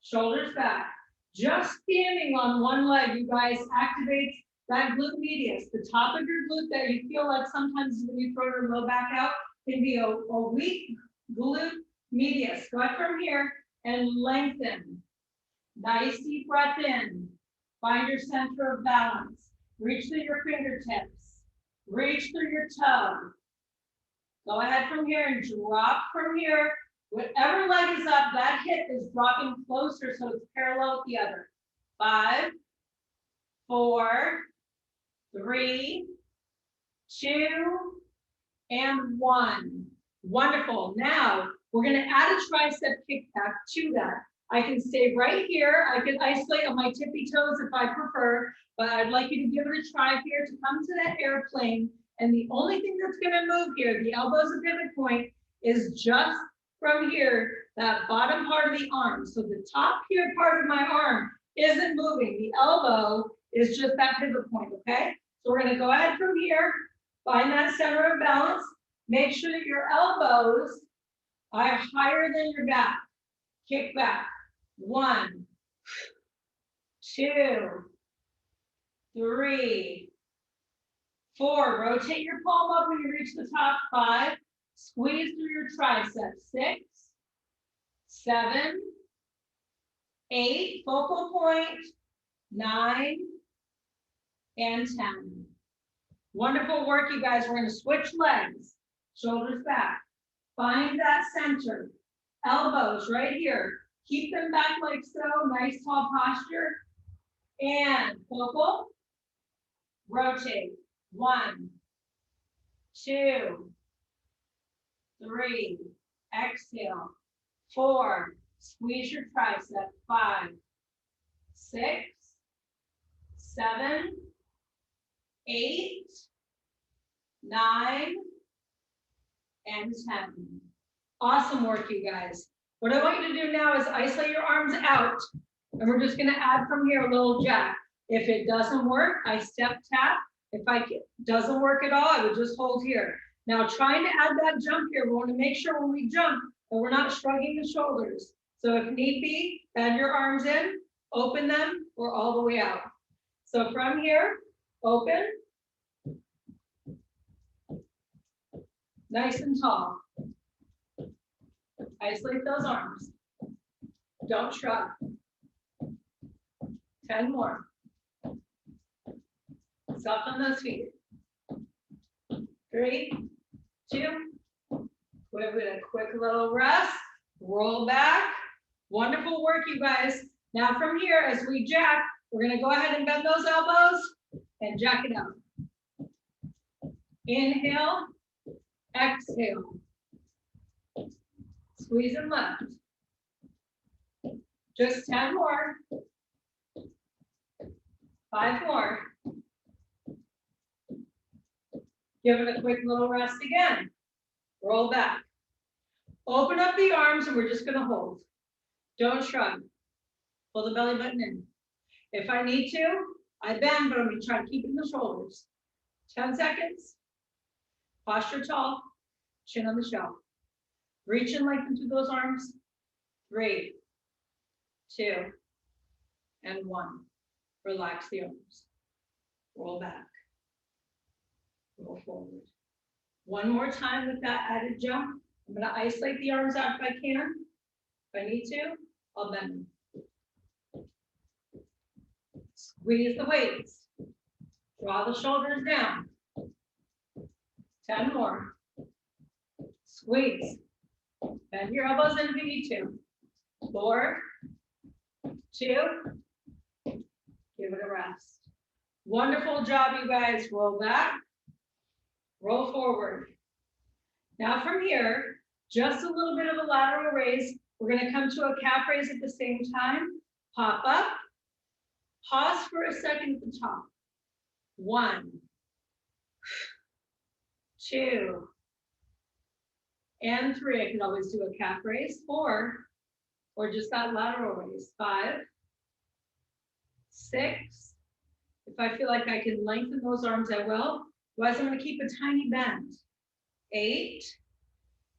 Shoulders back. Just standing on one leg, you guys, activates that glute medius. The top of your glute that you feel like sometimes when you throw your low back out can be a weak glute medius. Go ahead from here and lengthen. Nice deep breath in. Find your center of balance. Reach through your fingertips. Reach through your toe. Go ahead from here and drop from here. Whatever leg is up, that hip is dropping closer so it's parallel with the other. 5, 4, 3, 2, and 1. Wonderful. Now, we're going to add a tricep kickback to that. I can stay right here. I can isolate on my tippy toes if I prefer, but I'd like you to give it a try here to come to that airplane. And the only thing that's going to move here, the elbow's a pivot point, is just from here, that bottom part of the arm. So the top here part of my arm isn't moving. The elbow is just that pivot point, okay? So we're going to go ahead from here, find that center of balance. Make sure that your elbows are higher than your back. Kick back. 1, 2, 3, 4. Rotate your palm up when you reach the top. 5. Squeeze through your triceps. 6, 7, 8. Focal point. 9, and 10. Wonderful work, you guys. We're going to switch legs. Shoulders back. Find that center. Elbows right here. Keep them back like so. Nice tall posture. And focal. Rotate. 1, 2, 3. Exhale. 4. Squeeze your tricep. 5, 6, 7, 8, 9, and 10. Awesome work, you guys. What I want you to do now is isolate your arms out, and we're just going to add from here a little jack. If it doesn't work, I step tap. If it doesn't work at all, I would just hold here. Now, trying to add that jump here, we want to make sure when we jump that we're not shrugging the shoulders. So if need be, add your arms in, open them, or all the way out. So from here, open. Nice and tall. Isolate those arms. Don't shrug. 10 more. Soften those feet. 3, 2. Give it a quick little rest. Roll back. Wonderful work, you guys. Now from here, as we jack, we're going to go ahead and bend those elbows and jack it up. Inhale. Exhale. Squeeze and lift. Just 10 more. 5 more. Give it a quick little rest again. Roll back. Open up the arms and we're just going to hold. Don't shrug. Pull the belly button in. If I need to, I bend, but I'm going to try to keep it in the shoulders. 10 seconds. Posture tall. Chin on the shelf. Reach and lengthen through those arms. 3, 2, and 1. Relax the arms. Roll back. Roll forward. One more time with that added jump. I'm going to isolate the arms out if I can. If I need to, I'll bend them. Squeeze the weights. Draw the shoulders down. 10 more. Squeeze. Bend your elbows in if you need to. 4, 2, give it a rest. Wonderful job, you guys. Roll back, roll forward. Now from here, just a little bit of a lateral raise. We're going to come to a calf raise at the same time. Pop up, pause for a second at the top. 1, 2, and 3. I can always do a calf raise. 4, or just that lateral raise. 5, 6. If I feel like I can lengthen those arms, I will. Otherwise, I'm going to keep a tiny bend. 8.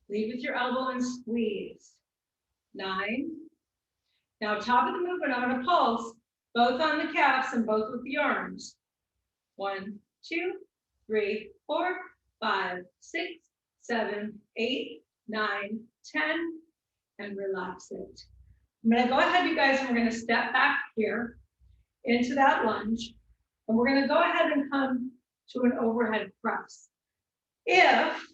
Lead with your elbow and squeeze. 9. Now, top of the movement, I'm going to pulse both on the calves and both with the arms. 1, 2, 3, 4, 5, 6, 7, 8, 9, 10, and relax it. I'm going to go ahead, you guys, and we're going to step back here into that lunge, and we're going to go ahead and come to an overhead press. If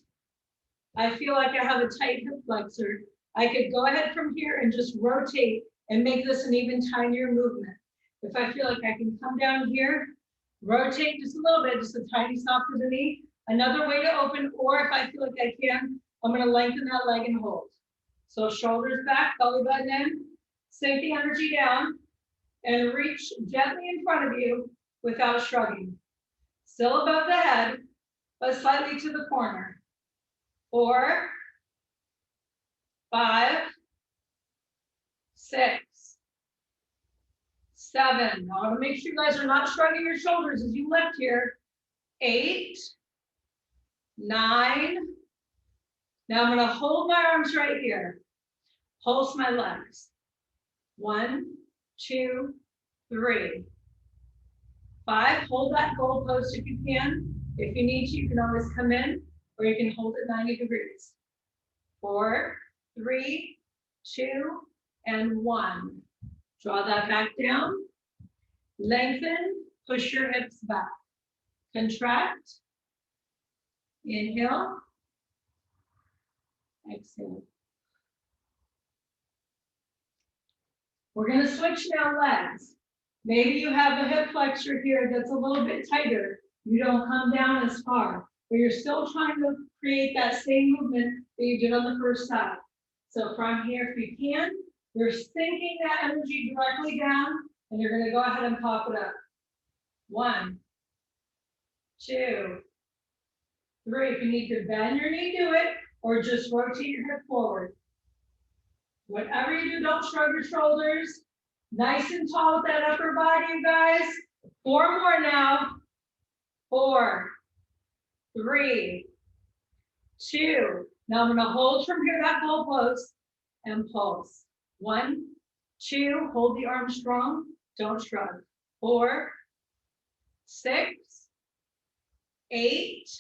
I feel like I have a tight hip flexor, I could go ahead from here and just rotate and make this an even tinier movement. If I feel like I can come down here, rotate just a little bit, just a tiny softer the knee. Another way to open, or if I feel like I can, I'm going to lengthen that leg and hold. So shoulders back, belly button in, sink the energy down, and reach gently in front of you without shrugging. Still above the head, but slightly to the corner. 4, 5, 6, 7. Now I want to make sure you guys are not shrugging your shoulders as you lift here. 8, 9. Now I'm going to hold my arms right here. Pulse my legs. 1, 2, 3, 5. Hold that goal post if you can. If you need to, you can always come in, or you can hold it 90 degrees. 4, 3, 2, and 1. Draw that back down. Lengthen, push your hips back. Contract. Inhale. Exhale. We're going to switch now legs. Maybe you have a hip flexor here that's a little bit tighter. You don't come down as far, but you're still trying to create that same movement that you did on the first side. So from here, if you can, you're sinking that energy directly down, and you're going to go ahead and pop it up. 1, 2, 3. If you need to bend your knee, do it, or just rotate your hip forward. Whatever you do, don't shrug your shoulders. Nice and tall with that upper body, you guys. 4 more now. 4, 3, 2. Now I'm going to hold from here that goal post and pulse. 1, 2. Hold the arm strong. Don't shrug. 4, 6, 8,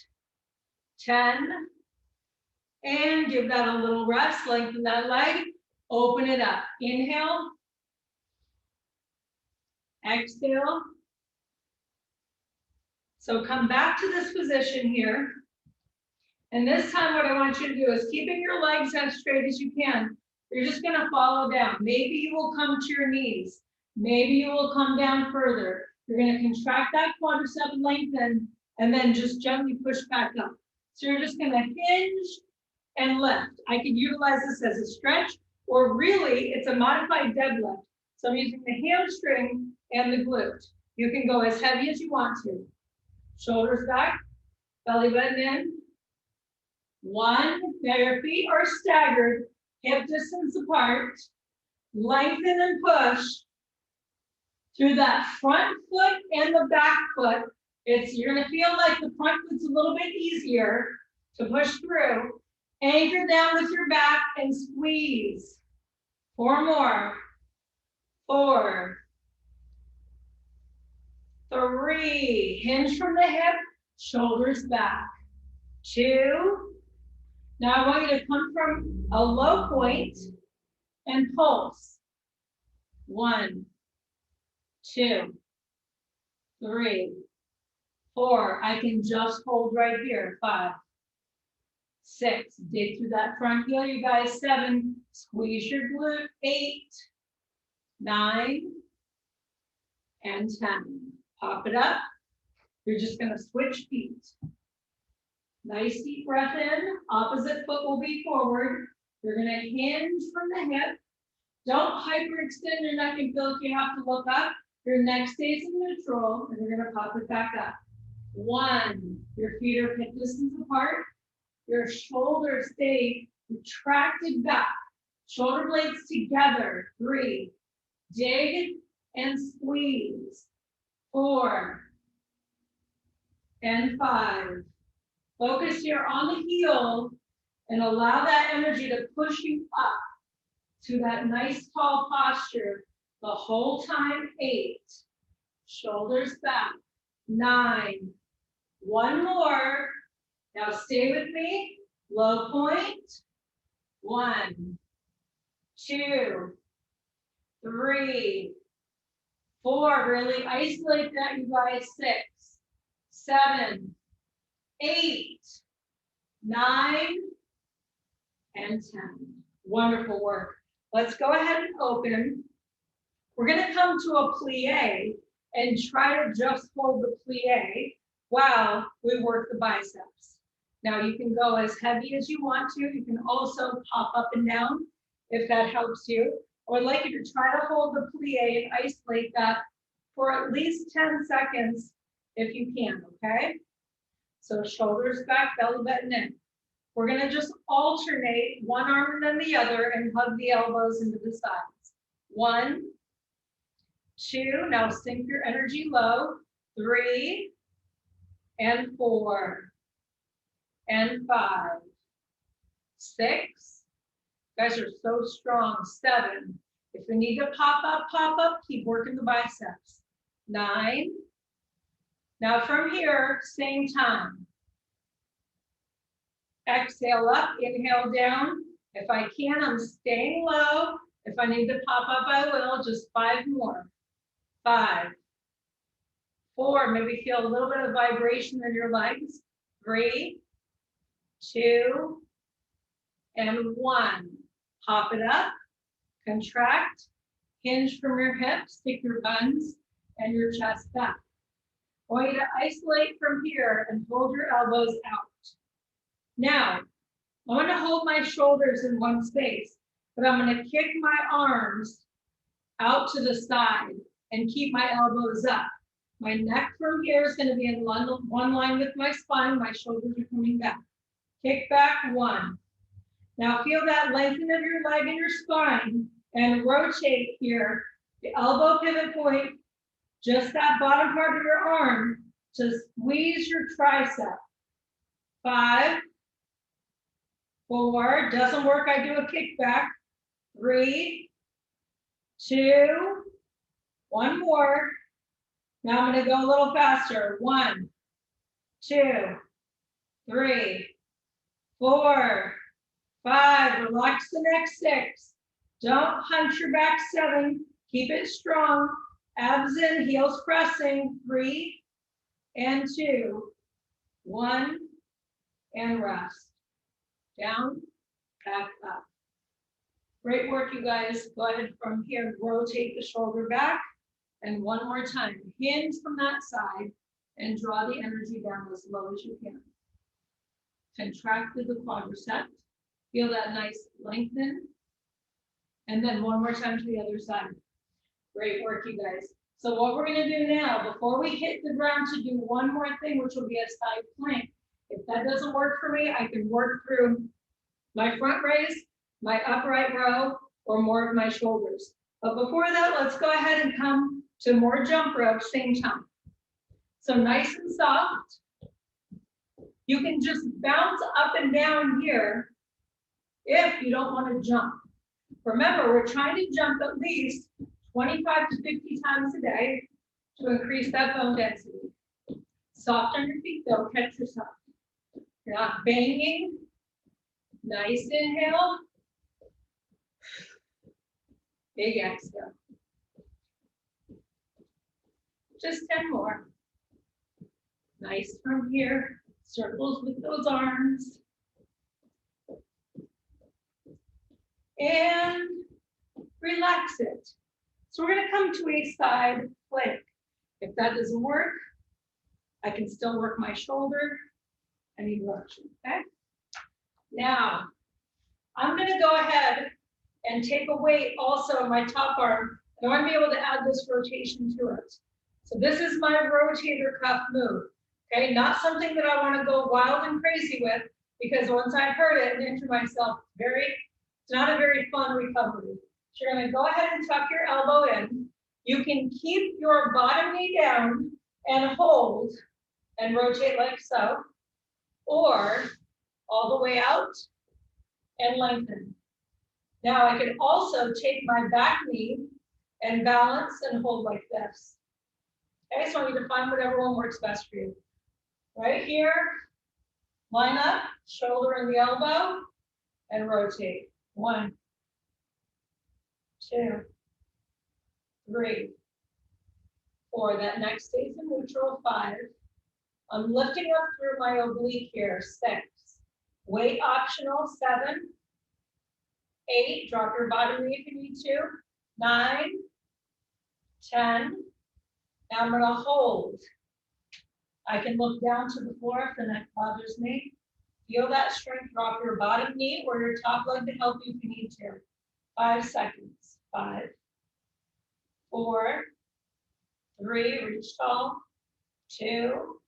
10. And give that a little rest. Lengthen that leg. Open it up. Inhale. Exhale. So come back to this position here. And this time what I want you to do is keeping your legs as straight as you can. You're just going to follow down. Maybe you will come to your knees. Maybe you will come down further. You're going to contract that quadricep, lengthen, and then just gently push back up. So you're just going to hinge and lift. I can utilize this as a stretch, or really it's a modified deadlift. So I'm using the hamstring and the glute. You can go as heavy as you want to. Shoulders back, belly button in. 1, now your feet are staggered, hip distance apart. Lengthen and push through that front foot and the back foot. You're gonna feel like the front foot's a little bit easier to push through. Anchor down with your back and squeeze. 4 more. 4, 3, hinge from the hip, shoulders back. 2. Now I want you to come from a low point and pulse. 1, 2, 3, 4. I can just hold right here. 5, 6, dig through that front heel, you guys. 7, squeeze your glute. 8, 9, and 10. Pop it up. You're just going to switch feet. Nice deep breath in. Opposite foot will be forward. You're going to hinge from the hip. Don't hyperextend your neck and feel like you have to look up. Your neck stays in neutral, and you're going to pop it back up. 1, your feet are hip distance apart. Your shoulders stay retracted back. Shoulder blades together. 3, dig and squeeze. 4 and 5. Focus here on the heel and allow that energy to push you up to that nice tall posture the whole time. 8, shoulders back. 9, 1 more. Now stay with me. Low point. 1, 2, 3, 4. Really isolate that, you guys. 6, 7, 8, 9, and 10. Wonderful work. Let's go ahead and open. We're going to come to a plie and try to just hold the plie while we work the biceps. Now you can go as heavy as you want to. You can also pop up and down if that helps you. I would like you to try to hold the plie and isolate that for at least 10 seconds if you can, okay? So shoulders back, belly button in. We're going to just alternate one arm and then the other and hug the elbows into the sides. 1, 2, now sink your energy low. 3, and 4, and 5, 6. You guys are so strong. 7. If we need to pop up, keep working the biceps. 9. Now from here, same time. Exhale up, inhale down. If I can, I'm staying low. If I need to pop up, I will. Just 5 more. 5, 4, maybe feel a little bit of vibration in your legs. 3, 2, and 1. Pop it up, contract, hinge from your hips, stick your buns and your chest back. I want you to isolate from here and hold your elbows out. Now, I want to hold my shoulders in one space, but I'm going to kick my arms out to the side and keep my elbows up. My neck from here is going to be in one line with my spine. My shoulders are coming back. Kick back. 1. Now feel that lengthen of your leg and your spine and rotate here. The elbow pivot point, just that bottom part of your arm to squeeze your tricep. 5, 4, doesn't work, I do a kickback. 3, 2, 1 more. Now I'm going to go a little faster. 1, 2, 3, 4, 5. Relax the neck. 6. Don't hunch your back. 7. Keep it strong. Abs in, heels pressing. 3, and 2, 1, and rest. Down, back up. Great work, you guys. Go ahead from here, rotate the shoulder back. And one more time, hinge from that side and draw the energy down as low as you can. Contract through the quadricep. Feel that nice lengthen. And then one more time to the other side. Great work, you guys. So what we're going to do now, before we hit the ground, to do one more thing, which will be a side plank. If that doesn't work for me, I can work through my front raise, my upright row, or more of my shoulders. But before that, let's go ahead and come to more jump rope, same time. So nice and soft. You can just bounce up and down here if you don't want to jump. Remember, we're trying to jump at least 25 to 50 times a day to increase that bone density. Soft on your feet, don't catch yourself. You're not banging. Nice inhale. Big exhale. Just 10 more. Nice from here. Circles with those arms. and relax it. So we're gonna come to a side plank. If that doesn't work, I can still work my shoulder any direction, okay? Now, I'm gonna go ahead and take a weight also in my top arm. I want to be able to add this rotation to it. So this is my rotator cuff move, okay? Not something that I want to go wild and crazy with, because once I hurt it and injure myself, it's not a very fun recovery. So you're gonna go ahead and tuck your elbow in. You can keep your bottom knee down and hold and rotate like so, or all the way out and lengthen. Now I can also take my back knee and balance and hold like this. Okay, so I need to find whatever one works best for you. Right here, line up, shoulder and the elbow, and rotate. 1, 2, 3, 4. That next stays in neutral. 5. I'm lifting up through my oblique here. 6. Weight optional. 7. 8. Drop your bottom knee if you need to. 9. 10. Now I'm going to hold. I can look down to the floor if the neck bothers me. Feel that strength. Drop your bottom knee or your top leg to help you if you need to. 5 seconds. 5, 4, 3, reach tall, 2,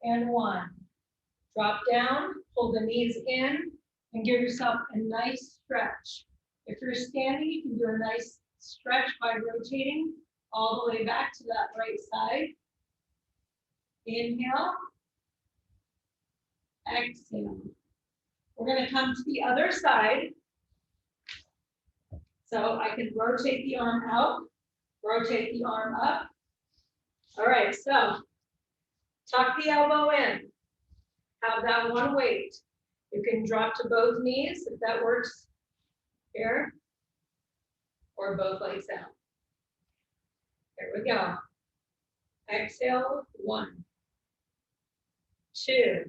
and 1. Drop down, pull the knees in, and give yourself a nice stretch. If you're standing, you can do a nice stretch by rotating all the way back to that right side. Inhale, exhale. We're going to come to the other side. So I can rotate the arm out, rotate the arm up. All right, so tuck the elbow in. Have that one weight. You can drop to both knees if that works here, or both legs out. Here we go. Exhale, 1, 2.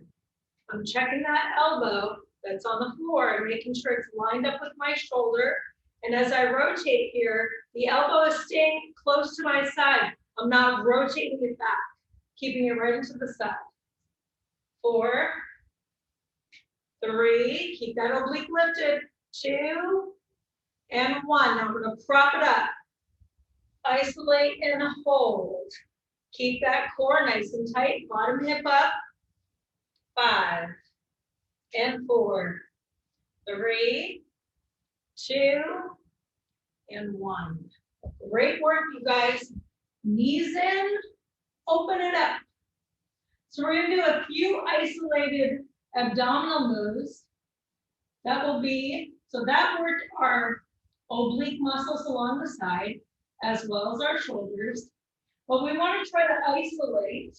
I'm checking that elbow that's on the floor and making sure it's lined up with my shoulder. And as I rotate here, the elbow is staying close to my side. I'm not rotating it back, keeping it right into the side. 4, 3, keep that oblique lifted. 2, and 1. Now I'm going to prop it up. Isolate and hold. Keep that core nice and tight. Bottom hip up. 5, and 4, 3, 2, and 1. Great work, you guys. Knees in, open it up. So we're going to do a few isolated abdominal moves. That will be, so that worked our oblique muscles along the side, as well as our shoulders. But we want to try to isolate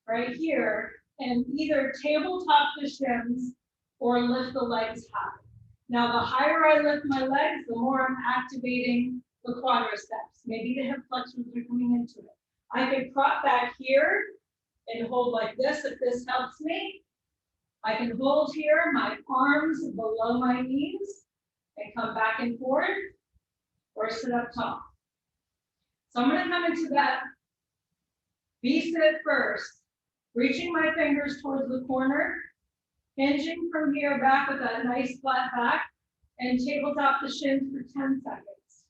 right here and either tabletop the shins or lift the legs high. Now, the higher I lift my legs, the more I'm activating the quadriceps. Maybe the hip flexors are coming into it. I can prop back here and hold like this if this helps me. I can hold here, my arms below my knees, and come back and forth, or sit up tall. So I'm going to come into that V-sit first, reaching my fingers towards the corner, hinging from here back with that nice flat back, and tabletop the shins for 10 seconds.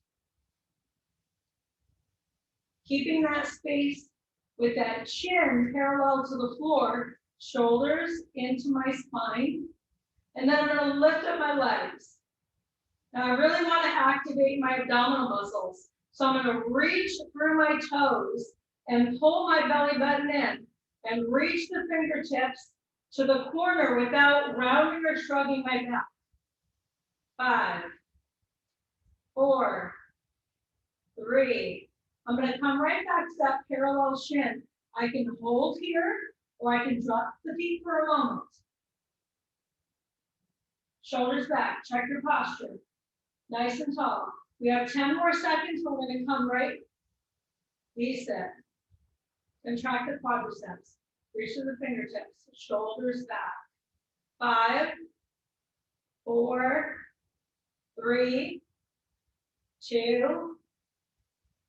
Keeping that space with that chin parallel to the floor, shoulders into my spine, and then I'm going to lift up my legs. Now I really want to activate my abdominal muscles. So I'm going to reach through my toes and pull my belly button in and reach the fingertips to the corner without rounding or shrugging my back. 5, 4, 3. I'm going to come right back to that parallel shin. I can hold here or I can drop the feet for a moment. Shoulders back, check your posture. Nice and tall. We have 10 more seconds. We're going to come right. V-sit. Contract the quadriceps. Reach to the fingertips. Shoulders back. 5, 4, 3, 2,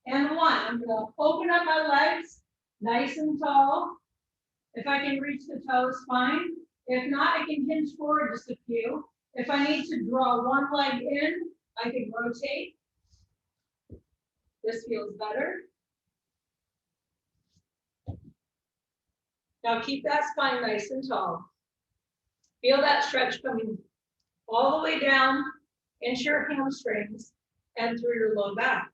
and 1. I'm going to open up my legs nice and tall. If I can reach the toes, fine. If not, I can hinge forward just a few. If I need to draw one leg in, I can rotate. This feels better. Now keep that spine nice and tall. Feel that stretch coming all the way down into your hamstrings and through your low back.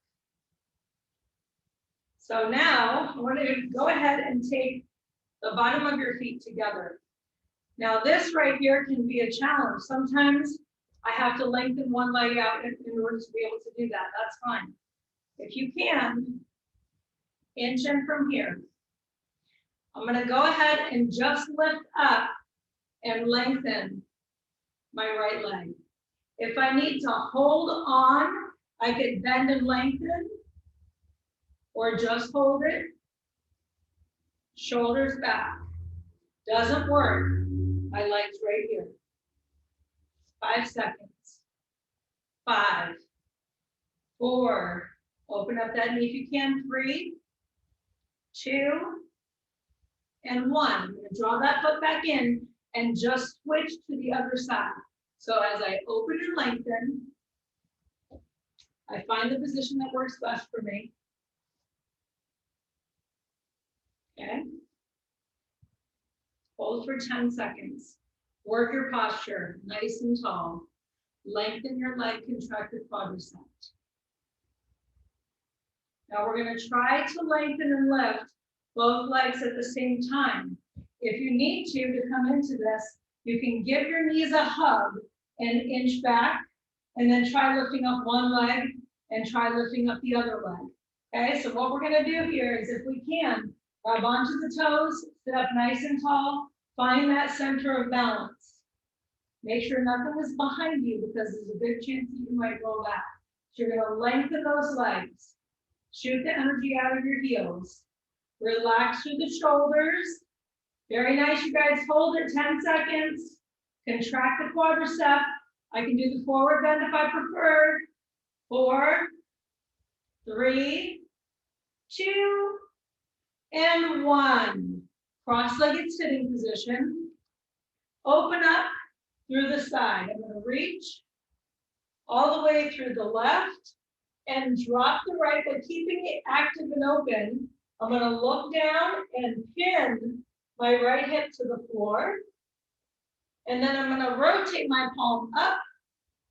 So now I want to go ahead and take the bottom of your feet together. Now this right here can be a challenge. Sometimes I have to lengthen one leg out in order to be able to do that. That's fine. If you can, inch in from here. I'm going to go ahead and just lift up and lengthen my right leg. If I need to hold on, I could bend and lengthen, or just hold it. Shoulders back. Doesn't work. My legs right here. 5 seconds. 5, 4. Open up that knee if you can. 3, 2, and 1. I'm going to draw that foot back in and just switch to the other side. So as I open and lengthen, I find the position that works best for me. Okay. Hold for 10 seconds. Work your posture, nice and tall. Lengthen your leg, contract the quadricep. Now we're going to try to lengthen and lift both legs at the same time. If you need to come into this, you can give your knees a hug and inch back, and then try lifting up one leg and try lifting up the other leg. Okay, so what we're going to do here is, if we can, grab onto the toes, sit up nice and tall, find that center of balance. Make sure nothing is behind you, because there's a big chance that you might roll back. So you're going to lengthen those legs. Shoot the energy out of your heels. Relax through the shoulders. Very nice, you guys. Hold it 10 seconds. Contract the quadricep. I can do the forward bend if I prefer. 4, 3, 2, and 1. Cross-legged sitting position. Open up through the side. I'm going to reach all the way through the left and drop the right, but keeping it active and open. I'm going to look down and pin my right hip to the floor. And then I'm going to rotate my palm up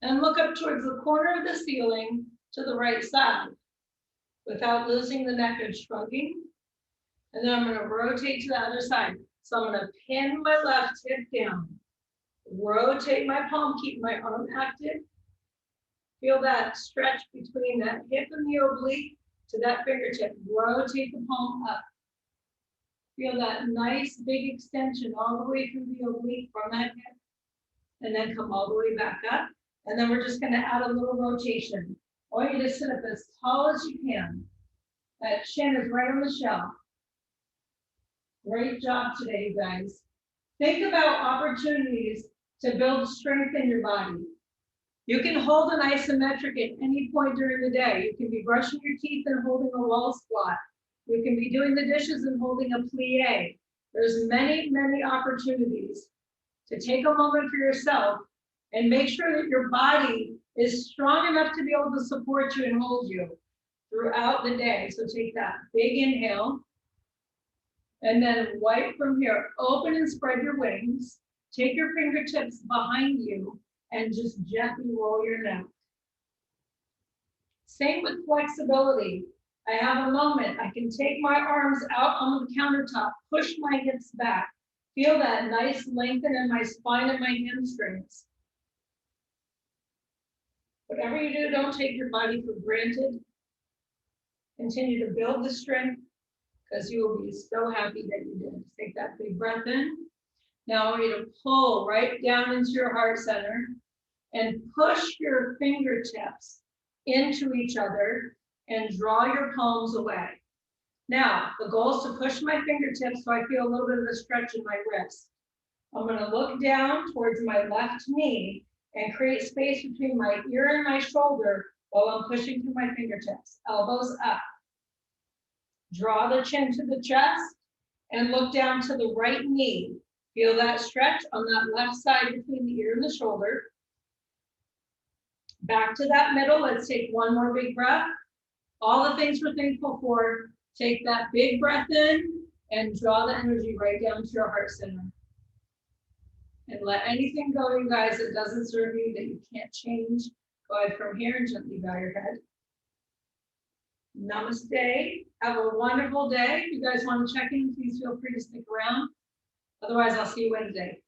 and look up towards the corner of the ceiling to the right side without losing the neck and shrugging. And then I'm going to rotate to the other side. So I'm going to pin my left hip down, rotate my palm, keep my arm active. Feel that stretch between that hip and the oblique to that fingertip. Rotate the palm up. Feel that nice big extension all the way through the oblique from that hip. And then come all the way back up. And then we're just going to add a little rotation. I want you to sit up as tall as you can. That chin is right on the shelf. Great job today, you guys. Think about opportunities to build strength in your body. You can hold an isometric at any point during the day. You can be brushing your teeth and holding a wall squat. You can be doing the dishes and holding a plie. There's many, many opportunities to take a moment for yourself and make sure that your body is strong enough to be able to support you and hold you throughout the day. So take that big inhale and then wipe from here. Open and spread your wings. Take your fingertips behind you and just gently roll your neck. Same with flexibility. I have a moment. I can take my arms out on the countertop, push my hips back. Feel that nice lengthen in my spine and my hamstrings. Whatever you do, don't take your body for granted. Continue to build the strength, because you will be so happy that you did. Take that big breath in. Now I want you to pull right down into your heart center and push your fingertips into each other and draw your palms away. Now, the goal is to push my fingertips so I feel a little bit of a stretch in my wrist. I'm going to look down towards my left knee and create space between my ear and my shoulder while I'm pushing through my fingertips. Elbows up. Draw the chin to the chest and look down to the right knee. Feel that stretch on that left side between the ear and the shoulder. Back to that middle. Let's take one more big breath. All the things we're thankful for. Take that big breath in and draw the energy right down to your heart center. And let anything go, you guys, that doesn't serve you, that you can't change. Go ahead from here and gently bow your head. Namaste. Have a wonderful day. If you guys want to check in, please feel free to stick around. Otherwise, I'll see you Wednesday.